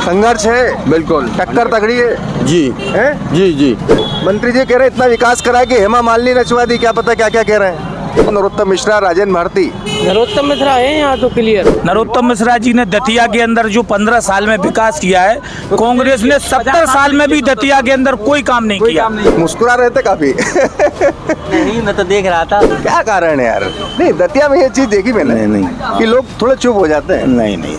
संघर्ष है, बिल्कुल टक्कर तगड़ी है जी हैं? जी जी। मंत्री जी कह रहे हैं इतना विकास करा के हेमा मालिनी नचवा दी, क्या पता क्या क्या कह रहे हैं। नरोत्तम मिश्रा, राजेंद्र भारती। नरोत्तम मिश्रा है यहाँ तो क्लियर। नरोत्तम मिश्रा जी ने दतिया के अंदर जो 15 साल में विकास किया है, कांग्रेस ने 70 साल में भी दतिया के अंदर कोई काम नहीं किया। मुस्कुरा रहे थे काफी। नहीं, मैं तो देख रहा था। क्या कारण है यार? नहीं, दतिया में ये चीज देखी मैंने नहीं कि लोग थोड़े चुप हो जाते हैं, नहीं नहीं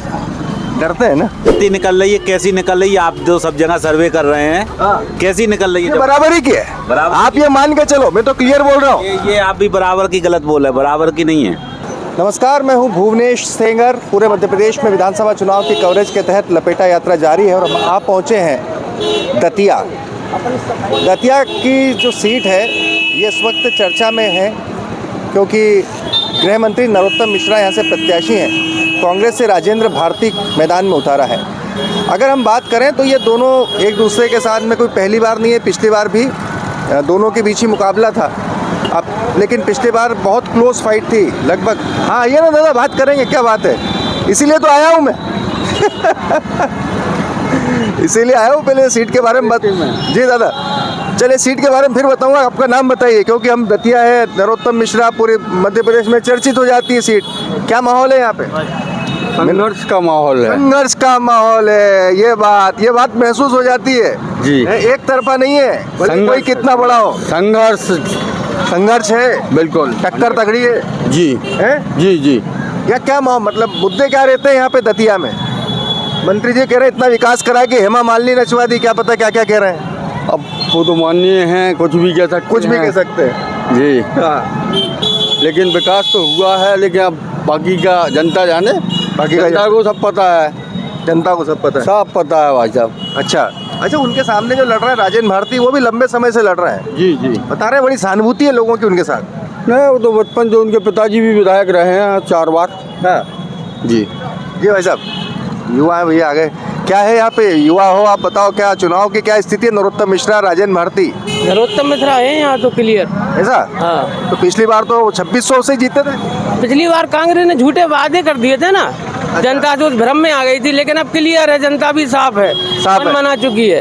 डरते हैं ना। कितनी निकल रही है, कैसी निकल रही है? आप जो सब जगह सर्वे कर रहे हैं, कैसी निकल रही ये है? बराबर ही की है। बराबर। आप ये मान के चलो, मैं तो क्लियर बोल रहा हूँ। ये आप भी बराबर की गलत बोल रहे हैं, बराबर की नहीं है। नमस्कार, मैं हूं भुवनेश सेंगर। पूरे मध्य प्रदेश में विधानसभा चुनाव की कवरेज के तहत लपेटा यात्रा जारी है और हम आप पहुंचे हैं दतिया। दतिया की जो सीट है ये इस वक्त चर्चा में है क्योंकि गृह मंत्री नरोत्तम मिश्रा यहाँ से प्रत्याशी हैं। कांग्रेस से राजेंद्र भारती मैदान में उतारा है। अगर हम बात करें तो ये दोनों एक दूसरे के साथ में कोई पहली बार नहीं है, पिछली बार भी दोनों के बीच ही मुकाबला था। अब लेकिन पिछली बार बहुत क्लोज फाइट थी लगभग। हाँ ये ना दादा, बात करेंगे, क्या बात है, इसीलिए तो आया हूँ मैं। इसीलिए आया हूँ, पहले सीट के बारे में बात। जी दादा, चलिए सीट के बारे में फिर बताऊंगा। आपका नाम बताइए, क्योंकि हम दतिया है, नरोत्तम मिश्रा पूरे मध्य प्रदेश में चर्चित हो जाती है सीट। क्या माहौल है यहाँ पे? संघर्ष का माहौल है संघर्ष का माहौल है। ये बात महसूस हो जाती है जी। एक तरफा नहीं है, भले कोई संघर्ष। कितना बड़ा हो, संघर्ष है, बिल्कुल टक्कर तगड़ी है जी हैं? जी जी। या क्या मतलब मुद्दे क्या रहते हैं यहाँ पे दतिया में? मंत्री जी कह रहे हैं इतना विकास करा के हेमा मालिनी नचवा दी, क्या पता क्या क्या कह रहे हैं। अब वो तो माननीय हैं, कुछ भी कह सकते कुछ भी हैं। कह सकते हैं जी। हाँ। लेकिन विकास तो हुआ है, लेकिन अब बाकी का जनता जाने। बाकी का जनता को सब पता है, जनता को सब पता है। सब पता है भाई साहब। अच्छा, उनके सामने जो लड़ रहा है राजेंद्र भारती, वो भी लंबे समय से लड़ रहा है। जी जी। बता रहे हैं बड़ी सहानुभूति है लोगों की उनके साथ। नहीं, वो तो बचपन जो उनके पिताजी भी विधायक रहे हैं 4 बार। हाँ जी जी भाई साहब, युवा हैं भैया, आगे क्या है यहाँ पे? युवा हो, आप बताओ क्या चुनाव की क्या स्थिति है? नरोत्तम मिश्रा, राजेंद्र भारती। नरोत्तम मिश्रा है यहाँ तो क्लियर। ऐसा? हाँ, तो पिछली बार तो 2600 से जीते थे। पिछली बार कांग्रेस ने झूठे वादे कर दिए थे ना, जनता तो उस भ्रम में आ गई थी, लेकिन अब क्लियर है, जनता भी साफ है, साफ है। मना चुकी है।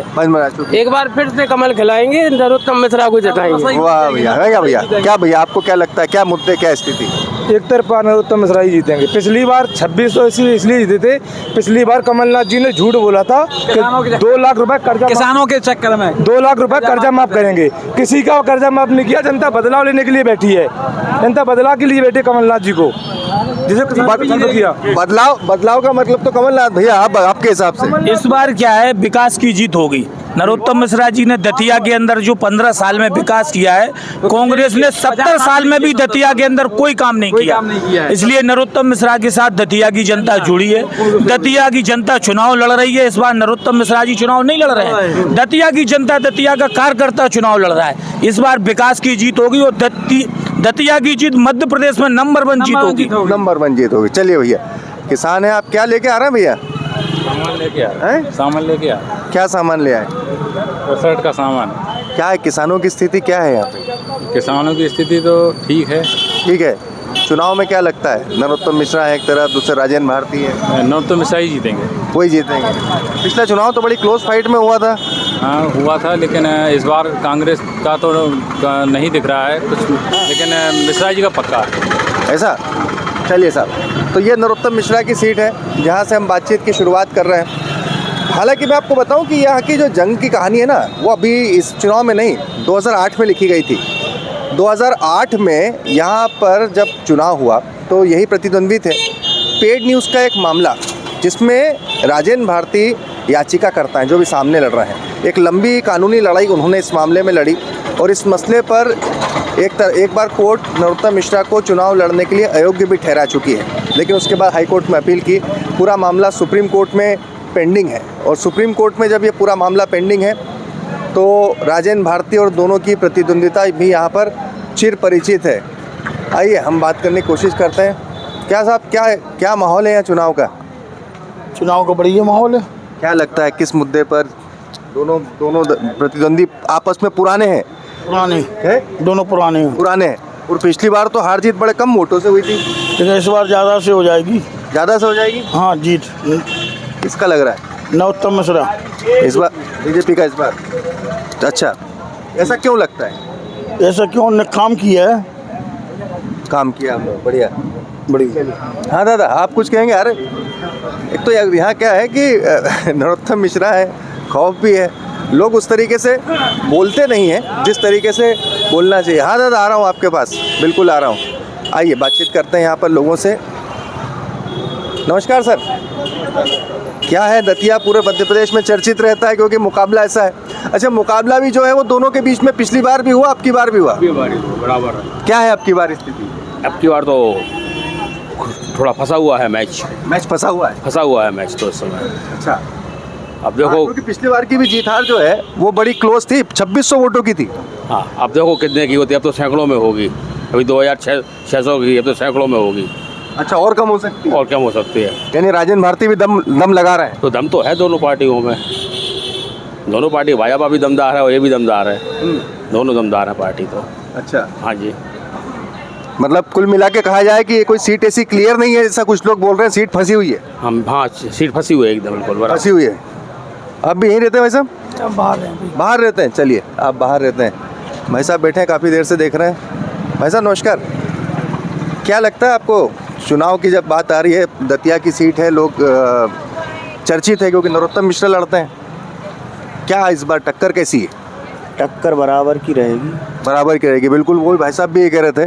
एक बार फिर से कमल खिलाएंगे, नरोत्तम मिश्रा को जिताएंगे। वाह भैया, है क्या भैया? क्या भैया आपको क्या लगता है, क्या मुद्दे, क्या स्थिति? एक तरफा नरोत्तम मिश्रा ही जीतेंगे। पिछली बार 2600 इसलिए जीते थे, पिछली बार कमलनाथ जी ने झूठ बोला था कि 2 लाख रुपए कर्जा, किसानों के चक्कर में 2 लाख रुपए कर्जा माफ करेंगे। किसी का कर्जा माफ नहीं किया। जनता बदलाव लेने के लिए बैठी है, जनता बदलाव के लिए बैठी कमलनाथ जी को, जिसे पसंद किया। बदलाव का मतलब तो कमलनाथ भैया, आपके हिसाब से इस बार क्या है, विकास की जीत होगी। नरोत्तम मिश्रा जी ने दतिया के अंदर जो 15 साल में विकास किया है, कांग्रेस ने 70 साल में भी दतिया के अंदर कोई काम नहीं किया। इसलिए नरोत्तम मिश्रा के साथ दतिया की जनता जुड़ी है। दतिया की जनता चुनाव लड़ रही है। इस बार नरोत्तम मिश्रा जी चुनाव नहीं लड़ रहे हैं, दतिया की जनता, दतिया का कार्यकर्ता चुनाव लड़ रहा है। इस बार विकास की जीत होगी और दतिया की जीत मध्य प्रदेश में नंबर 1 जीत होगी। नंबर 1 जीत होगी। चलिए भैया, किसान है आप, क्या लेके आ रहे हैं भैया? सामान लेके आ। हैं? सामान लेके आ। क्या सामान ले आए? शर्ट का सामान। क्या है, किसानों की स्थिति क्या है यहाँ पे? किसानों की स्थिति तो ठीक है। ठीक है। चुनाव में क्या लगता है? नरोत्तम मिश्रा है एक तरफ, दूसरे राजेंद्र भारती है। नरोत्तम मिश्रा ही जीतेंगे। वही जीतेंगे। पिछला चुनाव तो बड़ी क्लोज फाइट में हुआ था। हाँ हुआ था, लेकिन इस बार कांग्रेस का तो नहीं दिख रहा है कुछ, लेकिन मिश्रा जी का पक्का है। ऐसा? चलिए साहब, तो ये नरोत्तम मिश्रा की सीट है जहाँ से हम बातचीत की शुरुआत कर रहे हैं। हालांकि मैं आपको बताऊं कि यहाँ की जो जंग की कहानी है ना, वो अभी इस चुनाव में नहीं, 2008 में लिखी गई थी। 2008 में यहाँ पर जब चुनाव हुआ तो यही प्रतिद्वंद्वी थे। पेड न्यूज़ का एक मामला जिसमें राजेंद्र भारती याचिका करता है, जो भी सामने लड़ रहे हैं। एक लंबी कानूनी लड़ाई उन्होंने इस मामले में लड़ी और इस मसले पर एक बार कोर्ट नरोत्तम मिश्रा को चुनाव लड़ने के लिए अयोग्य भी ठहरा चुकी है, लेकिन उसके बाद हाई कोर्ट में अपील की। पूरा मामला सुप्रीम कोर्ट में पेंडिंग है और सुप्रीम कोर्ट में जब ये पूरा मामला पेंडिंग है तो राजेंद्र भारती और दोनों की प्रतिद्वंदिता भी यहाँ पर चिर परिचित है। आइए हम बात करने की कोशिश करते हैं। क्या साहब, क्या माहौल है यहाँ चुनाव का? चुनाव का बढ़िया माहौल है। क्या लगता है किस मुद्दे पर दोनों प्रतिद्वंदी आपस में पुराने हैं? पुराने हैं? दोनों पुराने हैं, पुराने हैं। और पिछली बार तो हार जीत बड़े कम वोटों से हुई थी, लेकिन इस बार ज़्यादा से हो जाएगी। ज़्यादा से हो जाएगी। हाँ, जीत किसका लग रहा है? नरोत्तम मिश्रा। इस बार बीजेपी का इस बार। अच्छा, ऐसा क्यों लगता है? ऐसा क्यों? उन्होंने काम किया है। काम किया हम लोग, बढ़िया। बड़ी हाँ दादा, आप कुछ कहेंगे? अरे एक तो यहाँ क्या है कि नरोत्तम मिश्रा है, खौफ भी है, लोग उस तरीके से बोलते नहीं हैं जिस तरीके से बोलना चाहिए। हाँ दादा, आ रहा हूँ आपके पास, बिल्कुल आ रहा हूँ। आइए बातचीत करते हैं यहाँ पर लोगों से। नमस्कार सर, क्या है दतिया पूरे मध्य प्रदेश में चर्चित रहता है क्योंकि मुकाबला ऐसा है। अच्छा, मुकाबला भी जो है वो दोनों के बीच में पिछली बार भी हुआ, अब की बार भी हुआ, बराबर है। क्या है अब की बार स्थिति? अब की बार तो थोड़ा फंसा हुआ है मैच फंसा हुआ है मैच तो इस समय। अच्छा, अब देखो, क्योंकि पिछली बार की भी जीत हार जो है वो बड़ी क्लोज थी, 2600 वोटों की थी। हाँ अब देखो कितने की होती है, अब तो सैकड़ों में होगी। अभी 2600 की, अब तो सैकड़ों में होगी। अच्छा, और कम हो सकती है? और क्या हो सकती है? यानी राजेंद्र भारती भी दम लगा रहे हैं। तो दम तो है दोनों पार्टियों में, दोनों पार्टी, भाजपा भी दमदार है और ये भी दमदार है, दोनों दमदार है पार्टी तो। अच्छा, हाँ जी, मतलब कुल मिला के कहा जाए कि ये कोई सीट ऐसी क्लियर नहीं है जैसा कुछ लोग बोल रहे हैं, सीट फंसी हुई है। हम हाँ सीट फंसी हुई है एकदम, बिल्कुल बराबर। फंसी हुई है। आप भी यहीं रहते हैं भाई साहब? बाहर रहते हैं। चलिए, आप बाहर रहते हैं। भाई साहब बैठे हैं, काफ़ी देर से देख रहे हैं। भाई साहब नमस्कार, क्या लगता है आपको, चुनाव की जब बात आ रही है, दतिया की सीट है, लोग चर्चित है क्योंकि नरोत्तम मिश्रा लड़ते हैं, क्या इस बार टक्कर कैसी है? टक्कर बराबर की रहेगी। बराबर की रहेगी, बिल्कुल। वो भाई साहब भी ये कह रहे थे,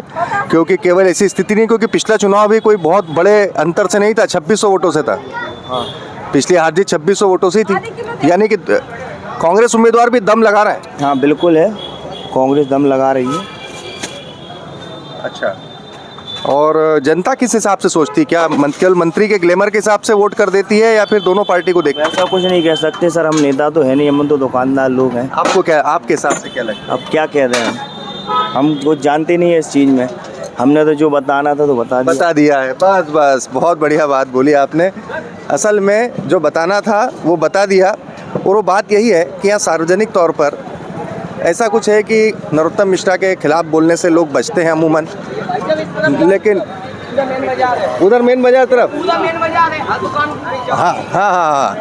क्योंकि केवल ऐसी स्थिति नहीं, क्योंकि पिछला चुनाव भी कोई बहुत बड़े अंतर से नहीं था, 2600 वोटों से था। हाँ, पिछली हार जीत 2600 वोटों से ही थी, यानी कि कांग्रेस उम्मीदवार भी दम लगा रहा है। हाँ बिल्कुल है, कांग्रेस दम लगा रही है। अच्छा, और जनता किस हिसाब से सोचती है? क्या केवल मंत्री के ग्लैमर के हिसाब से वोट कर देती है या फिर दोनों पार्टी को देखती है? ऐसा कुछ नहीं कह सकते सर, हम नेता तो है नहीं, हम तो दुकानदार लोग हैं। आपको क्या, आपके हिसाब से क्या लगता है? अब क्या कह रहे हैं, हम कुछ जानते नहीं है इस चीज़ में, हमने तो जो बताना था तो बता दिया है। बस बस, बहुत बढ़िया बात बोली आपने। असल में जो बताना था वो बता दिया, और वो बात यही है कि यहाँ सार्वजनिक तौर पर ऐसा कुछ है कि नरोत्तम मिश्रा के खिलाफ बोलने से लोग बचते हैं अमूमन, लेकिन उधर मेन बाजार तरफ, हाँ,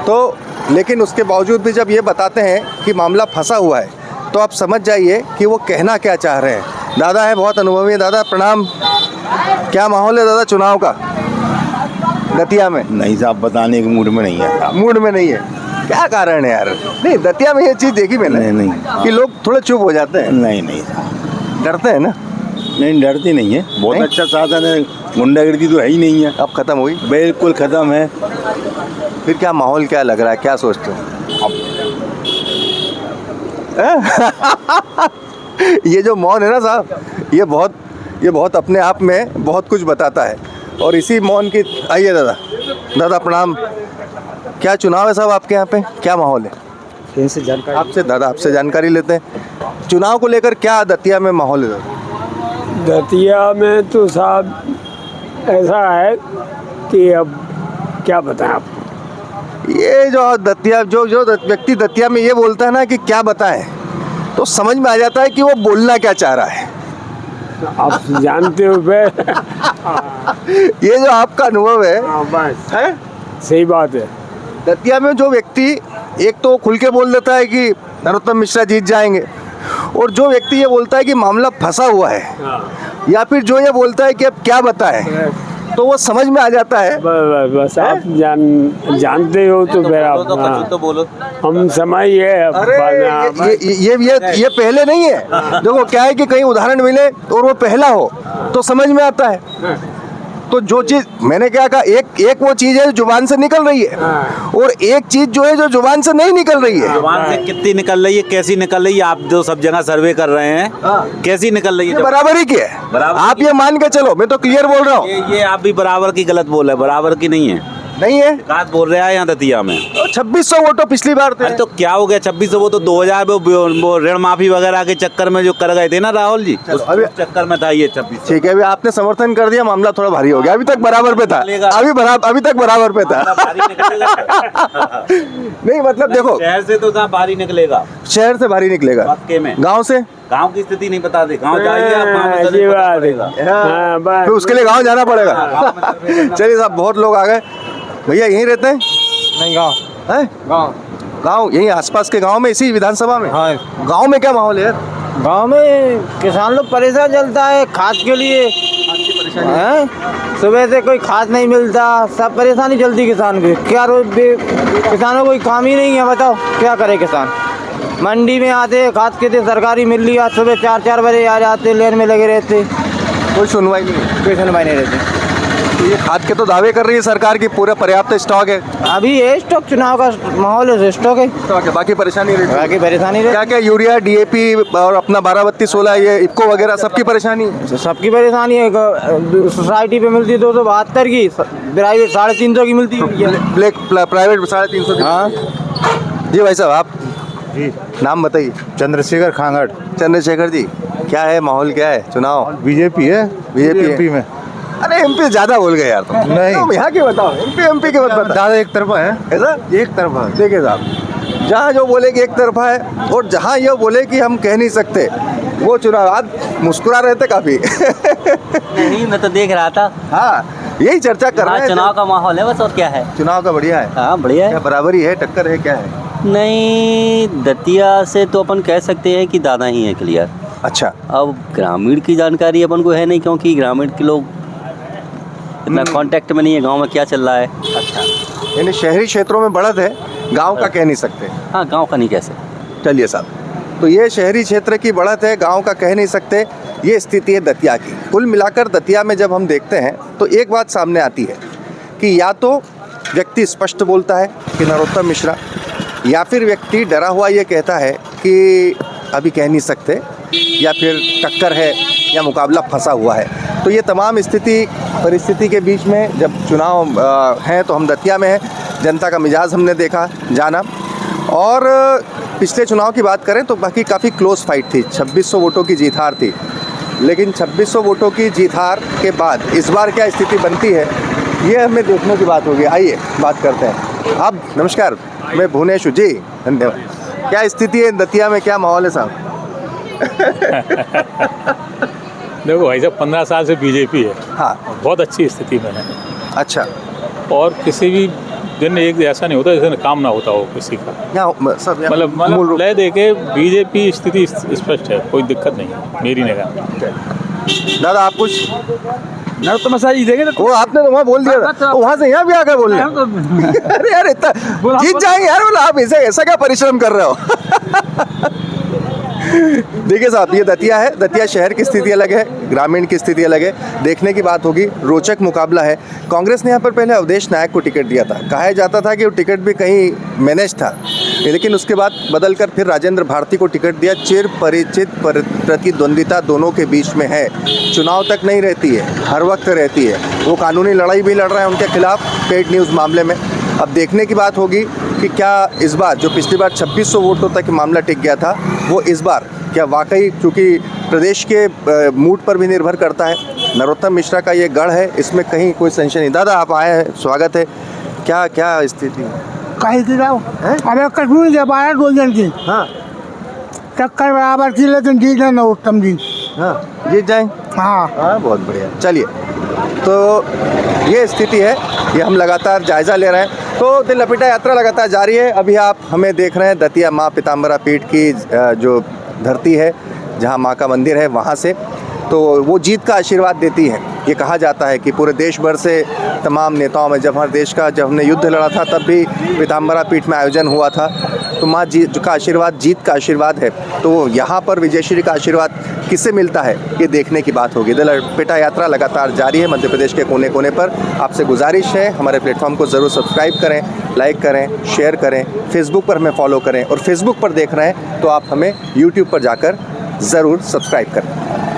तो लेकिन उसके बावजूद भी जब ये बताते हैं कि मामला फंसा हुआ है, तो आप समझ जाइए कि वो कहना क्या चाह रहे हैं। दादा है, बहुत अनुभवी है। दादा प्रणाम, क्या माहौल है दादा चुनाव का दतिया में? नहीं साहब, बताने के मूड में नहीं है। मूड में नहीं है? क्या कारण है यार? नहीं, दतिया में ये चीज़ देखी मैंने, नहीं कि लोग थोड़े चुप हो जाते हैं। नहीं डरते हैं ना? नहीं, डरती नहीं है, बहुत नहीं? अच्छा साधन है, गुंडागर्दी तो है ही नहीं है। अब खत्म हुई? बिल्कुल खत्म है। फिर क्या माहौल क्या लग रहा है, क्या सोचते हो? ये जो मौन है ना साहब, ये बहुत अपने आप में बहुत कुछ बताता है। और इसी मौन की, आइए दादा प्रणाम। क्या चुनाव है साहब आपके यहाँ पे, क्या माहौल है? इनसे जानकारी आपसे जानकारी लेते हैं। चुनाव को लेकर क्या दतिया में माहौल है दादा? दतिया में तो साहब ऐसा है कि अब क्या बताएं आपको, ये जो दतिया जो व्यक्ति दतिया में ये बोलता है ना कि क्या बताएं, तो समझ में आ जाता है कि वो बोलना क्या चाह रहा है। आप जानते हो ये जो आपका अनुभव है, बस है सही बात है। दतिया में जो व्यक्ति एक तो खुल के बोल देता है कि नरोत्तम मिश्रा जीत जाएंगे, और जो व्यक्ति ये बोलता है कि मामला फंसा हुआ है, या फिर जो ये बोलता है कि अब क्या बताएं, तो वो समझ में आ जाता है। बस आप जानते हो तो फिर आप तो बोलो। हम समय अरे ये पहले नहीं है। देखो क्या है कि कहीं उदाहरण मिले और वो पहला हो तो समझ में आता है। तो जो चीज मैंने क्या कहा, एक वो चीज है जो जुबान से निकल रही है, और एक चीज जो है जो जुबान से नहीं निकल रही है। जुबान से कितनी निकल रही है, कैसी निकल रही है? आप जो सब जगह सर्वे कर रहे हैं, कैसी निकल रही है? बराबर ही की है, आप ये मान के चलो, मैं तो क्लियर बोल रहा हूँ। ये आप भी बराबर की गलत बोल रहे हैं, बराबर की नहीं है। नहीं है, विकास बोल रहा है यहाँ दतिया में। 2600 वोटों पिछली बार थे। अरे तो क्या हो गया 2600? वो तो 2000 वो ऋण माफी वगैरह के चक्कर में जो कर गए थे ना राहुल जी, उस चक्कर में था ये 2600। ठीक है, अभी आपने समर्थन कर दिया, मामला थोड़ा भारी हो गया। अभी तक बराबर पे था, अभी तक बराबर पे था। नहीं मतलब देखो, शहर से तो भारी निकलेगा, शहर से भारी निकलेगा, वाकई में। गांव से, गांव की स्थिति नहीं बता दे, गांव जाइए आप, गांव में सर्वे करना पड़ेगा। फिर उसके लिए गांव जाना पड़ेगा। चलिए साहब, बहुत लोग आ गए। भैया यहीं रहते हैं? नहीं गाँव हैं? गाँव गांव यही आसपास के गांव में, इसी विधानसभा में? हाँ गांव में क्या माहौल है यार? गांव में किसान लोग परेशान चलता है खाद के लिए हैं? सुबह से कोई खाद नहीं मिलता, सब परेशानी चलती किसान की। क्या किसानों को कोई काम ही नहीं है, बताओ क्या करे किसान। मंडी में आते खाद के थे, सरकारी मिल लिया, सुबह 4-4 बजे आ जाते, लेन में लगे रहते, कोई सुनवाई नहीं है। कोई सुनवाई नहीं रहती। तो ये खाद के तो दावे कर रही है सरकार की पूरा पर्याप्त स्टॉक है। अभी ये स्टॉक, चुनाव का माहौल है, स्टॉक है, स्टॉक है, बाकी परेशानी रहती है। बाकी परेशानी रहती क्या क्या यूरिया, डीएपी और अपना 12-32-16 ये इफको वगैरह सबकी परेशानी है? सबकी परेशानी है। सोसाइटी पे मिलती है 272 की, प्राइवेट 350 की मिलती है। ब्लैक प्राइवेट 350 की। हाँ जी भाई साहब, आप जी नाम बताइए। चंद्रशेखर खांगड़, चंद्रशेखर जी, क्या है माहौल, क्या है चुनाव? बीजेपी है। बीजेपी एमपी में अरे एमपी ज्यादा बोल गए यार तुम। नहीं। तुम यहाँ के बताओ, एमपी के मत बताओ। दादा एक तरफा है, ऐसा एक तरफा है। देखिए साहब, जहाँ जो बोले कि एक तरफा है और जहाँ ये बोले कि हम कह नहीं सकते, वो चुनाव आज मुस्कुरा रहे थे काफी। नहीं, मैं तो देख रहा था। हाँ, यही चर्चा कर रहे हैं। चुनाव का माहौल है बस, और क्या है। चुनाव का बढ़िया है। हाँ बढ़िया क्या है। बराबरी है, टक्कर है, क्या है? नहीं, दतिया से तो अपन कह सकते हैं कि दादा ही है क्लियर। अच्छा, अब ग्रामीण की जानकारी अपन को है नहीं, क्योंकि ग्रामीण के लोग इतना कांटेक्ट में नहीं है, गांव में क्या चल रहा है। अच्छा, यानी शहरी क्षेत्रों में बढ़त है, गांव का कह नहीं सकते। हाँ, गांव का नहीं कह सकते। चलिए साहब, तो ये शहरी क्षेत्र की बढ़त है, गांव का कह नहीं सकते, ये स्थिति है दतिया की। कुल मिलाकर दतिया में जब हम देखते हैं तो एक बात सामने आती है कि या तो व्यक्ति स्पष्ट बोलता है कि नरोत्तम मिश्रा, या फिर व्यक्ति डरा हुआ ये कहता है कि अभी कह नहीं सकते, या फिर टक्कर है या मुकाबला फंसा हुआ है। तो ये तमाम परिस्थिति के बीच में जब चुनाव हैं तो हम दतिया में हैं, जनता का मिजाज हमने देखा, जाना। और पिछले चुनाव की बात करें तो बाकी काफ़ी क्लोज फाइट थी, 2600 वोटों की जीत हार थी। लेकिन 2600 वोटों की जीत हार के बाद इस बार क्या स्थिति बनती है, ये हमें देखने की बात होगी। आइए बात करते हैं। आप नमस्कार, मैं भुवनेश्वर जी, धन्यवाद। क्या स्थिति है दतिया में, क्या माहौल है साहब? देखो भाई साहब, 15 साल से बीजेपी है। हाँ, बहुत अच्छी स्थिति में है। अच्छा। और किसी भी दिन एक ऐसा नहीं होता जैसे काम ना होता हो किसी का। यहाँ सब मतलब लय दे के बीजेपी स्थिति स्पष्ट है, कोई दिक्कत नहीं है मेरी निगाह में। दादा आप कुछ नरोत्तम मिश्रा जी देंगे तो वो आपने तो वहाँ बोल दिया था, वहाँ से यहाँ भी आकर बोल रहे। अरे यार, इतना जीत जाएंगे यार, बोला आप ऐसा क्या परिश्रम कर रहे हो? देखिए साहब, ये दतिया है, दतिया शहर की स्थिति अलग है, ग्रामीण की स्थिति अलग है, देखने की बात होगी। रोचक मुकाबला है। कांग्रेस ने यहाँ पर पहले अवधेश नायक को टिकट दिया था, कहा जाता था कि वो टिकट भी कहीं मैनेज था, लेकिन उसके बाद बदलकर फिर राजेंद्र भारती को टिकट दिया। चिर परिचित प्रतिद्वंदिता दोनों के बीच में है, चुनाव तक नहीं रहती है, हर वक्त रहती है। वो कानूनी लड़ाई भी लड़ रहे हैं उनके खिलाफ पेड न्यूज़ मामले में। अब देखने की बात होगी कि क्या इस बार, जो पिछली बार 2600 वोटों तक मामला टिक गया था, वो इस बार क्या वाकई, चूँकि प्रदेश के मूड पर भी निर्भर करता है। नरोत्तम मिश्रा का ये गढ़ है, इसमें कहीं कोई संशय नहीं। दादा आप आए हैं, स्वागत है। क्या क्या स्थिति है? कहीं थी अबे कश्मीर जब 12 जन की। हाँ, टक्कर बराबर थी, लेकिन जीत है नरोत्तम जी। हाँ, जीत जाएं। हाँ हाँ, बहुत बढ़िया। चलिए, तो ये स्थिति है, ये हम लगातार जायज़ा ले रहे हैं। तो दिल लपेटा यात्रा लगातार जारी है। अभी आप हमें देख रहे हैं दतिया माँ पीताम्बरा पीठ की जो धरती है, जहाँ माँ का मंदिर है, वहाँ से। तो वो जीत का आशीर्वाद देती हैं। ये कहा जाता है कि पूरे देश भर से तमाम नेताओं में, जब हमारे देश का, जब हमने युद्ध लड़ा था तब भी पीताम्बरा पीठ में आयोजन हुआ था। तो माँ जीत का आशीर्वाद, जीत का आशीर्वाद है। तो यहाँ पर विजयश्री का आशीर्वाद किससे मिलता है, ये देखने की बात होगी। दिल लपेटा यात्रा लगातार जारी है मध्य प्रदेश के कोने कोने पर। आपसे गुजारिश है, हमारे प्लेटफॉर्म को ज़रूर सब्सक्राइब करें, लाइक करें, शेयर करें, फेसबुक पर हमें फॉलो करें, और फेसबुक पर देख रहे हैं तो आप हमें यूट्यूब पर जाकर ज़रूर सब्सक्राइब करें।